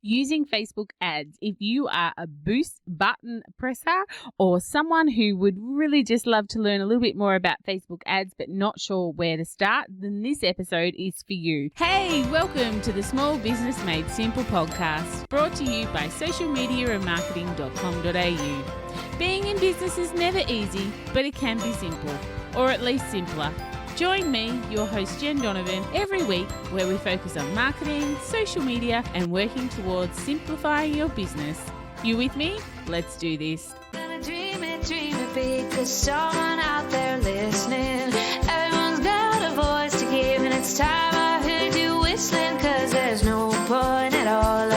using Facebook ads. If you are a boost button presser or someone who would really just love to learn a little bit more about Facebook ads but not sure where to start, then this episode is for you. Hey, welcome to the Small Business Made Simple podcast, brought to you by socialmediaandmarketing.com.au. Being in business is never easy, but it can be simple, or at least simpler. Join me, your host Jen Donovan, every week where we focus on marketing, social media, and working towards simplifying your business. You with me? Let's do this. Gonna dream it big, 'cause someone out there listening. Everyone's got a voice to give, and it's time I heard you whistling, 'cause there's no point at all,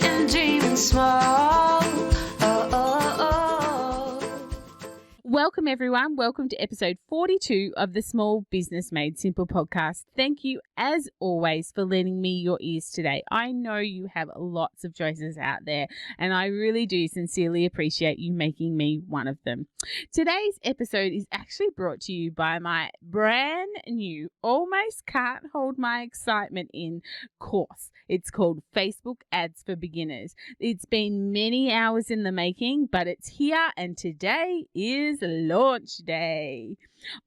in dreaming small. Welcome everyone. Welcome to episode 42 of the Small Business Made Simple podcast. Thank you as always for lending me your ears today. I know you have lots of choices out there and I really do sincerely appreciate you making me one of them. Today's episode is actually brought to you by my brand new, almost can't hold my excitement in course. It's called Facebook Ads for Beginners. It's been many hours in the making, but it's here and today is launch day.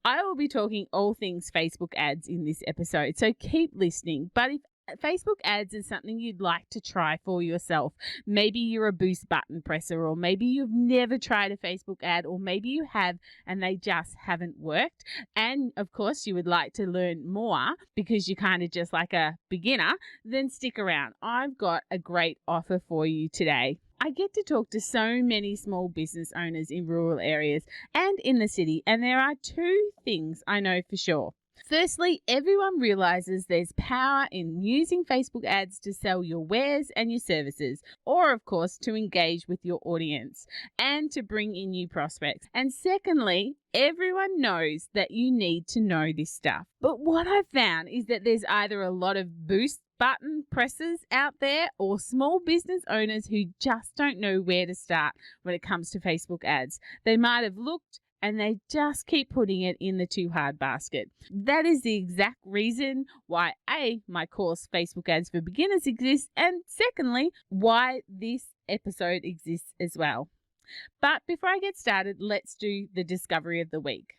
I will be talking all things Facebook ads in this episode, so keep listening. But if Facebook ads is something you'd like to try for yourself, maybe you're a boost button presser, or maybe you've never tried a Facebook ad, or maybe you have and they just haven't worked, and of course you would like to learn more because you're kind of just like a beginner, then stick around. I've got a great offer for you today. I get to talk to so many small business owners in rural areas and in the city, and there are two things I know for sure. Firstly, everyone realizes there's power in using Facebook ads to sell your wares and your services, or of course to engage with your audience and to bring in new prospects. And secondly, everyone knows that you need to know this stuff. But what I've found is that there's either a lot of boost button pressers out there or small business owners who just don't know where to start when it comes to Facebook ads. They might have looked and they just keep putting it in the too hard basket. That is the exact reason why my course Facebook Ads for Beginners exists, and secondly, why this episode exists as well. But before I get started, let's do the discovery of the week.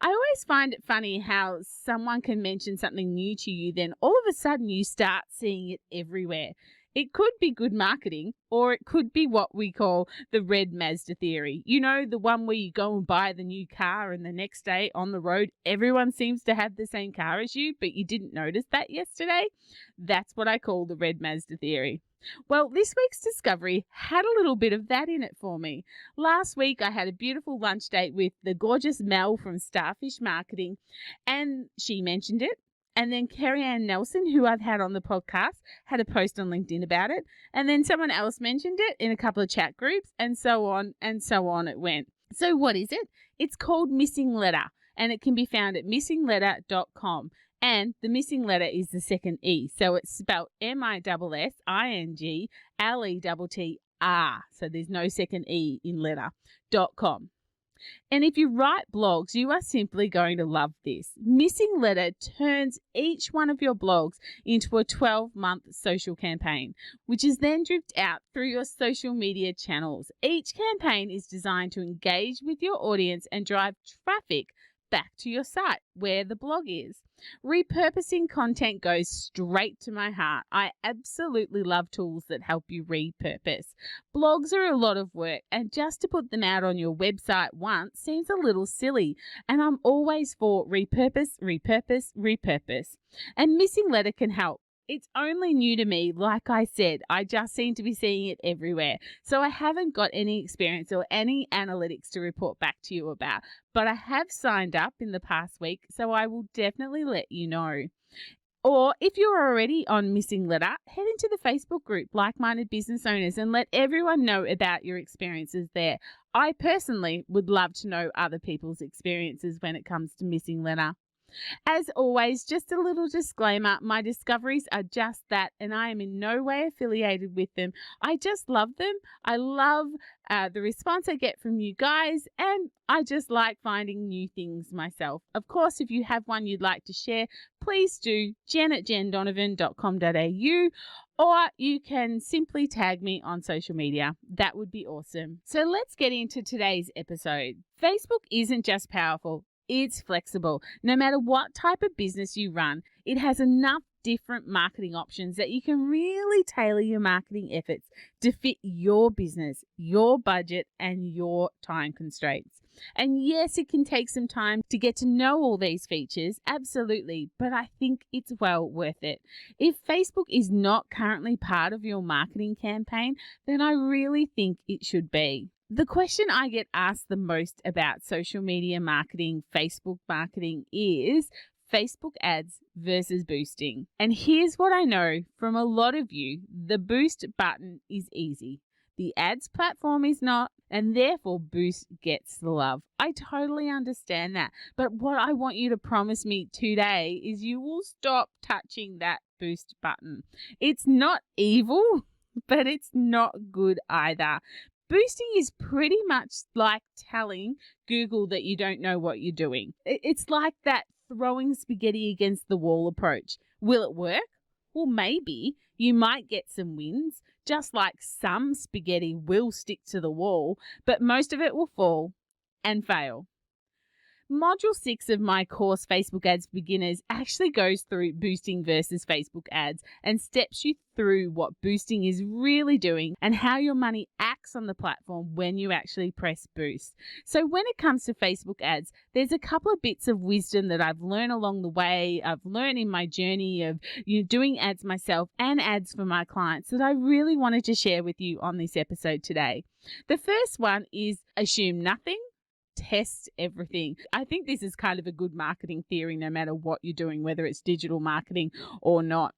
I always find it funny how someone can mention something new to you, then all of a sudden you start seeing it everywhere. It could be good marketing, or it could be what we call the red Mazda theory. You know, the one where you go and buy the new car and the next day on the road, everyone seems to have the same car as you, but you didn't notice that yesterday. That's what I call the red Mazda theory. Well, this week's discovery had a little bit of that in it for me. Last week, I had a beautiful lunch date with the gorgeous Mel from Starfish Marketing, and she mentioned it. And then Kerry Ann Nelson, who I've had on the podcast, had a post on LinkedIn about it. And then someone else mentioned it in a couple of chat groups, and so on it went. So what is it? It's called Missing Letter, and it can be found at missingletter.com. And the missing letter is the second E. So it's spelled MISSINGLETTR. So there's no second E in letter.com. And if you write blogs, you are simply going to love this. Missing Letter turns each one of your blogs into a 12-month social campaign, which is then dripped out through your social media channels. Each campaign is designed to engage with your audience and drive traffic back to your site where the blog is. Repurposing content goes straight to my heart. I absolutely love tools that help you repurpose. Blogs are a lot of work, and just to put them out on your website once seems a little silly, and I'm always for repurpose. And Missing Letter can help. It's only new to me. Like I said, I just seem to be seeing it everywhere. So I haven't got any experience or any analytics to report back to you about, but I have signed up in the past week, so I will definitely let you know. Or if you're already on Missing Letter, head into the Facebook group Like-Minded Business Owners and let everyone know about your experiences there. I personally would love to know other people's experiences when it comes to Missing Letter. As always, just a little disclaimer, my discoveries are just that, and I am in no way affiliated with them. I just love them. I love the response I get from you guys, and I just like finding new things myself. Of course, if you have one you'd like to share, please do jen@jendonovan.com.au, or you can simply tag me on social media. That would be awesome. So let's get into today's episode. Facebook isn't just powerful. It's flexible. No matter what type of business you run, it has enough different marketing options that you can really tailor your marketing efforts to fit your business, your budget, and your time constraints. And yes, it can take some time to get to know all these features, absolutely, but I think it's well worth it. If Facebook is not currently part of your marketing campaign, then I really think it should be. The question I get asked the most about social media marketing, Facebook marketing, is Facebook ads versus boosting. And here's what I know from a lot of you: the boost button is easy. The ads platform is not, and therefore boost gets the love. I totally understand that. But what I want you to promise me today is you will stop touching that boost button. It's not evil, but it's not good either. Boosting is pretty much like telling Google that you don't know what you're doing. It's like that throwing spaghetti against the wall approach. Will it work? Well, maybe. You might get some wins, just like some spaghetti will stick to the wall, but most of it will fall and fail. Module 6 of my course, Facebook Ads for Beginners, actually goes through boosting versus Facebook ads and steps you through what boosting is really doing and how your money acts on the platform when you actually press boost. So when it comes to Facebook ads, there's a couple of bits of wisdom that I've learned along the way. I've learned in my journey of doing ads myself and ads for my clients that I really wanted to share with you on this episode today. The first one is assume nothing. Test everything. I think this is kind of a good marketing theory no matter what you're doing, whether it's digital marketing or not.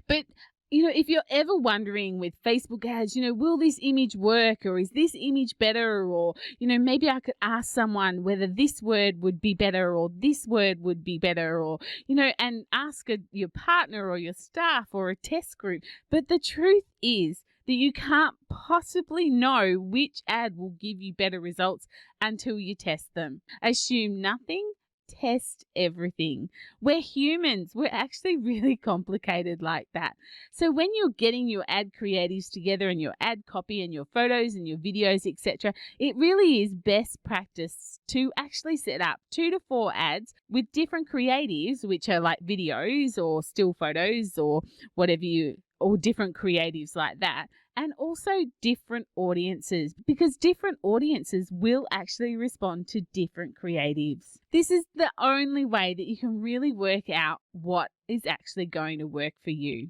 But if you're ever wondering with Facebook ads, will this image work, or is this image better, or, maybe I could ask someone whether this word would be better or this word would be better, or, and ask your partner or your staff or a test group. But the truth is that you can't possibly know which ad will give you better results until you test them. Assume nothing, test everything. We're humans. We're actually really complicated like that. So when you're getting your ad creatives together and your ad copy and your photos and your videos, etc., it really is best practice to actually set up 2 to 4 ads with different creatives, which are like videos or still photos or whatever or different creatives like that, and also different audiences, because different audiences will actually respond to different creatives. This is the only way that you can really work out what is actually going to work for you.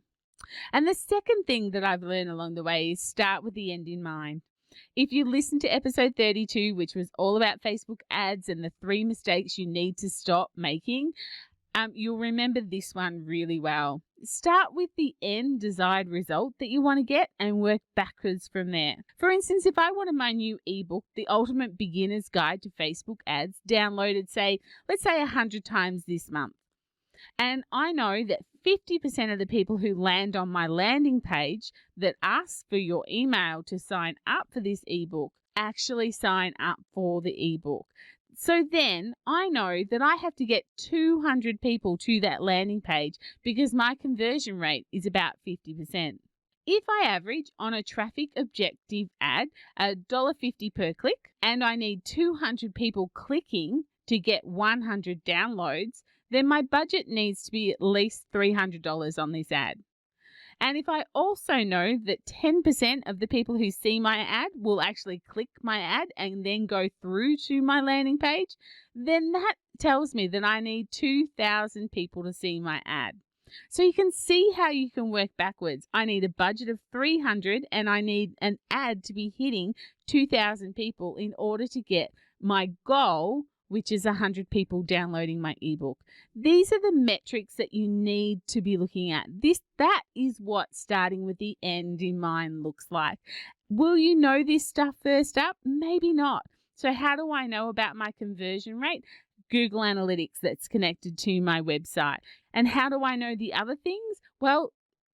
And the second thing that I've learned along the way is start with the end in mind. If you listen to episode 32, which was all about Facebook ads and the 3 mistakes you need to stop making, you'll remember this one really well. Start with the end desired result that you want to get and work backwards from there. For instance, if I wanted my new ebook, The Ultimate Beginner's Guide to Facebook Ads, downloaded, let's say 100 times this month, and I know that 50% of the people who land on my landing page that ask for your email to sign up for this ebook actually sign up for the ebook. So then I know that I have to get 200 people to that landing page because my conversion rate is about 50%. If I average on a traffic objective ad $1.50 per click and I need 200 people clicking to get 100 downloads, then my budget needs to be at least $300 on this ad. And if I also know that 10% of the people who see my ad will actually click my ad and then go through to my landing page, then that tells me that I need 2,000 people to see my ad. So you can see how you can work backwards. I need a budget of 300 and I need an ad to be hitting 2,000 people in order to get my goal, which is 100 people downloading my ebook. These are the metrics that you need to be looking at. That is what starting with the end in mind looks like. Will you know this stuff first up? Maybe not. So how do I know about my conversion rate? Google Analytics that's connected to my website. And how do I know the other things? Well,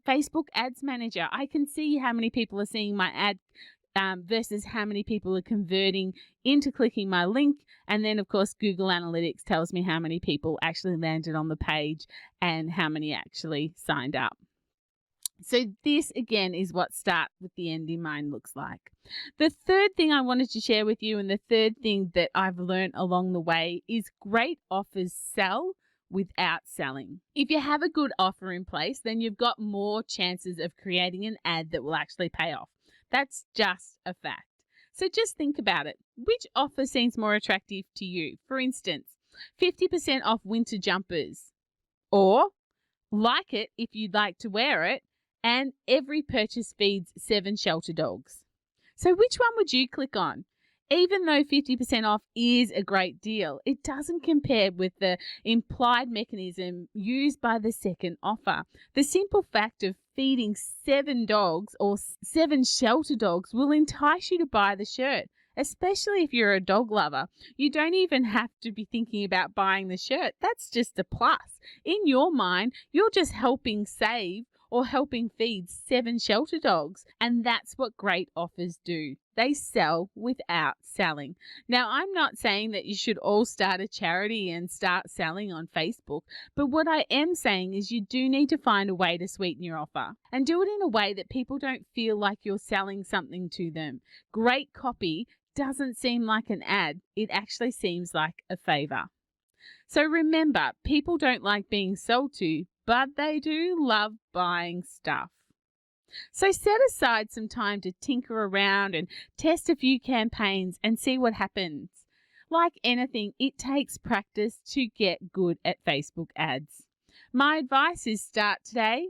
Facebook Ads Manager. I can see how many people are seeing my ad versus how many people are converting into clicking my link. And then, of course, Google Analytics tells me how many people actually landed on the page and how many actually signed up. So this, again, is what start with the end in mind looks like. The third thing I wanted to share with you, and the third thing that I've learned along the way, is great offers sell without selling. If you have a good offer in place, then you've got more chances of creating an ad that will actually pay off. That's just a fact. So just think about it. Which offer seems more attractive to you? For instance, 50% off winter jumpers, or like it if you'd like to wear it, and every purchase feeds 7 shelter dogs. So which one would you click on? Even though 50% off is a great deal, it doesn't compare with the implied mechanism used by the second offer. The simple fact of feeding 7 dogs or 7 shelter dogs will entice you to buy the shirt, especially if you're a dog lover. You don't even have to be thinking about buying the shirt. That's just a plus. In your mind, you're just helping save or helping feed 7 shelter dogs. And that's what great offers do. They sell without selling. Now, I'm not saying that you should all start a charity and start selling on Facebook, but what I am saying is you do need to find a way to sweeten your offer and do it in a way that people don't feel like you're selling something to them. Great copy doesn't seem like an ad. It actually seems like a favor. So remember, people don't like being sold to, but they do love buying stuff. So set aside some time to tinker around and test a few campaigns and see what happens. Like anything, it takes practice to get good at Facebook ads. My advice is start today.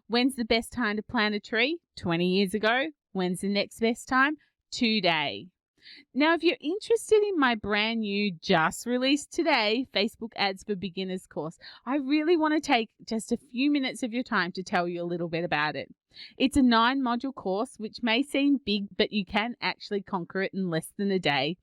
When's the best time to plant a tree? 20 years ago. When's the next best time? Today. Now, if you're interested in my brand new, just released today, Facebook Ads for Beginners course, I really want to take just a few minutes of your time to tell you a little bit about it. It's a 9-module course, which may seem big, but you can actually conquer it in less than a day.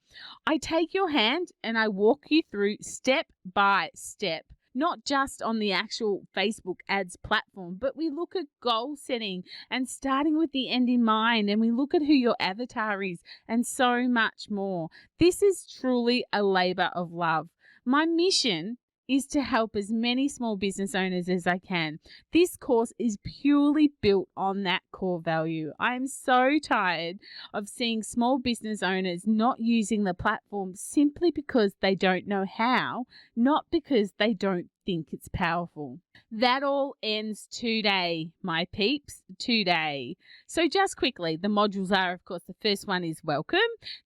I take your hand and I walk you through step by step, not just on the actual Facebook ads platform, but we look at goal setting and starting with the end in mind, and we look at who your avatar is and so much more. This is truly a labor of love. My mission is to help as many small business owners as I can. This course is purely built on that core value. I am so tired of seeing small business owners not using the platform simply because they don't know how, not because they don't think it's powerful. That all ends today, my peeps, today. So just quickly, the modules are, of course, the first one is welcome.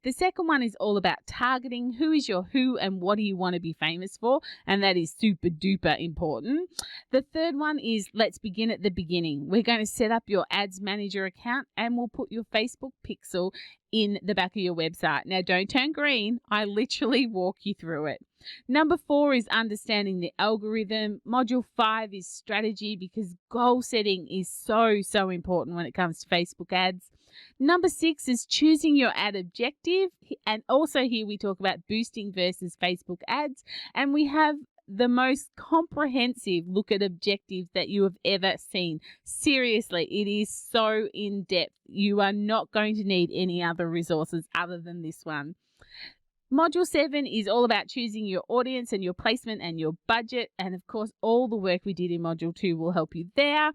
The second one is all about targeting. Who is your who and what do you want to be famous for? And that is super duper important. The third one is let's begin at the beginning. We're going to set up your ads manager account and we'll put your Facebook pixel in the back of your website. Now, don't turn green. I literally walk you through it. Number 4 is understanding the algorithm. Module 5 is strategy, because goal setting is so important when it comes to Facebook ads. Number 6 is choosing your ad objective. And also here we talk about boosting versus Facebook ads. And we have the most comprehensive look at objectives that you have ever seen. Seriously, it is so in depth. You are not going to need any other resources other than this one. Module 7 is all about choosing your audience and your placement and your budget. And of course, all the work we did in Module 2 will help you there.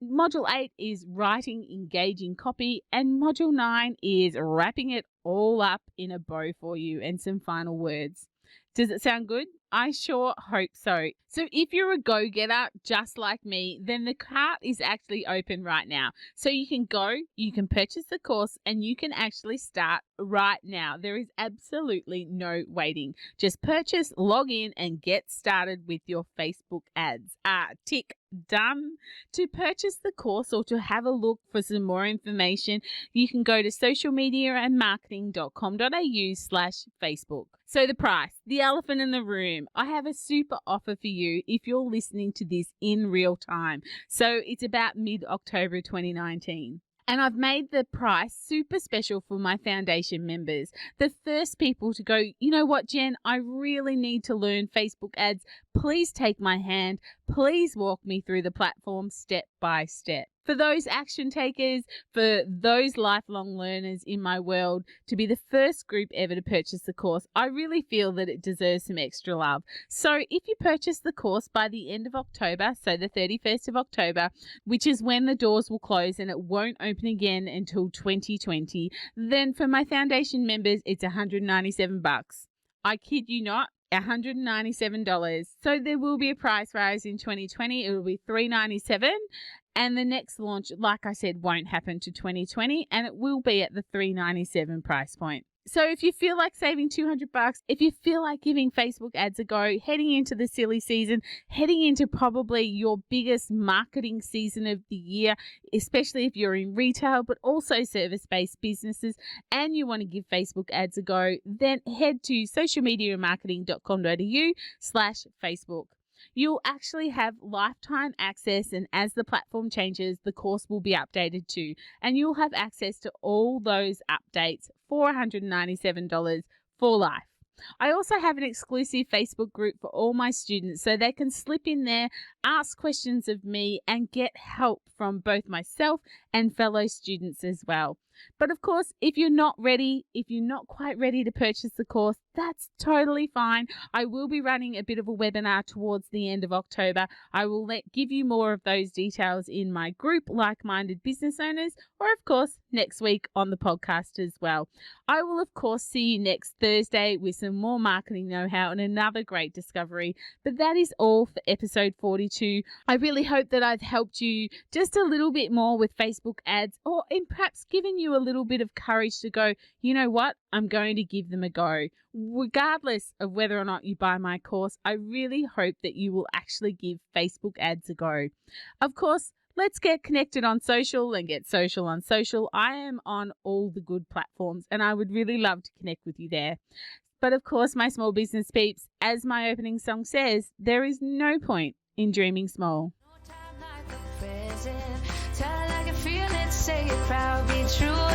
Module 8 is writing engaging copy. And Module 9 is wrapping it all up in a bow for you and some final words. Does it sound good? I sure hope so. So if you're a go-getter just like me, then the cart is actually open right now. So you can go, you can purchase the course, and you can actually start right now. There is absolutely no waiting. Just purchase, log in, and get started with your Facebook ads. Tick done. To purchase the course or to have a look for some more information, you can go to socialmediaandmarketing.com.au/Facebook. So the price, the elephant in the room. I have a super offer for you if you're listening to this in real time. So it's about mid-October 2019. And I've made the price super special for my foundation members. The first people to go, you know what, Jen, I really need to learn Facebook ads. Please take my hand. Please walk me through the platform step by step. For those action takers, for those lifelong learners in my world, to be the first group ever to purchase the course, I really feel that it deserves some extra love. So if you purchase the course by the end of October, so the 31st of October, which is when the doors will close and it won't open again until 2020, then for my foundation members, it's $197. I kid you not. $197. So there will be a price rise in 2020. It will be $397. And the next launch, like I said, won't happen to 2020, and it will be at the $397 price point. So if you feel like saving $200, if you feel like giving Facebook ads a go, heading into the silly season, heading into probably your biggest marketing season of the year, especially if you're in retail, but also service-based businesses, and you want to give Facebook ads a go, then head to socialmediamarketing.com.au/Facebook. You'll actually have lifetime access, and as the platform changes, the course will be updated too, and you'll have access to all those updates for $197 for life. I also have an exclusive Facebook group for all my students, so they can slip in there, ask questions of me, and get help from both myself and fellow students as well. But of course, if you're not quite ready to purchase the course, that's totally fine. I will be running a bit of a webinar towards the end of October. I will give you more of those details in my group, Like-Minded Business Owners, or of course, next week on the podcast as well. I will, of course, see you next Thursday with some more marketing know-how and another great discovery. But that is all for episode 42. I really hope that I've helped you just a little bit more with Facebook ads, or in perhaps given you a little bit of courage to go, you know what, I'm going to give them a go. Regardless of whether or not you buy my course, I really hope that you will actually give Facebook ads a go. Of course, let's get connected on social and get social on social. I am on all the good platforms, and I would really love to connect with you there. But of course, my small business peeps, as my opening song says, there is no point in dreaming small. Tell like I feel it, say it proud, be true.